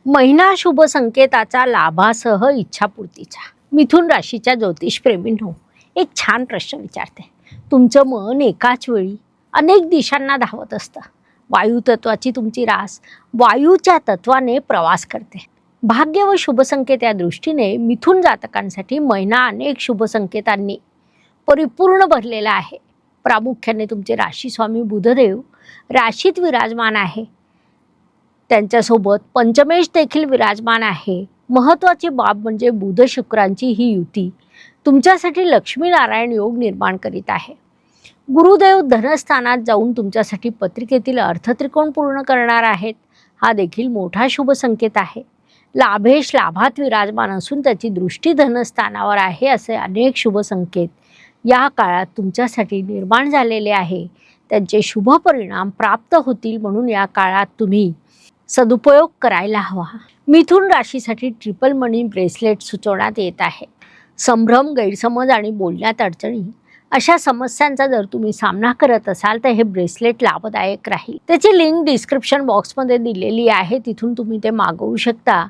महिना शुभ संकेताचा लाभासह इच्छापूर्तीचा. मिथुन राशीच्या ज्योतिषप्रेमींनो, एक छान प्रश्न विचारते. तुमचं मन एकाच वेळी अनेक दिशांना धावत असतं. वायू तत्वाची तुमची रास वायूच्या तत्वाने प्रवास करते. भाग्य व शुभ संकेत या दृष्टीने मिथुन जातकांसाठी महिना अनेक शुभ संकेतांनी परिपूर्ण भरलेला आहे. प्रामुख्याने तुमचे राशी स्वामी बुधदेव राशीत विराजमान आहे. त्यांच्यासोबत पंचमेश देखील विराजमान आहे. महत्त्वाची बाब म्हणजे बुध शुक्रांची ही युती तुमच्यासाठी लक्ष्मीनारायण योग निर्माण करीत आहे. गुरुदेव धनस्थानात जाऊन तुमच्यासाठी पत्रिकेतील अर्थत्रिकोण पूर्ण करणार आहेत. हा देखील मोठा शुभ संकेत आहे. लाभेश लाभात विराजमान असून त्याची दृष्टी धनस्थानावर आहे. असे अनेक शुभ संकेत या काळात तुमच्यासाठी निर्माण झालेले आहे. त्यांचे शुभ परिणाम प्राप्त होतील, म्हणून या काळात तुम्ही सदुपयोग करायला हवा. मिथुन राशीसाठी ट्रिपल मनी ब्रेसलेट सुचवण्यात येत आहे. संभ्रम, गैरसमज आणि बोलण्यात अडचणी अशा समस्यांचा जर तुम्ही सामना करत असाल तर हे ब्रेसलेट लाभदायक राहील. त्याची लिंक डिस्क्रिप्शन बॉक्समध्ये दिलेली आहे, तिथून तुम्ही ते मागवू शकता.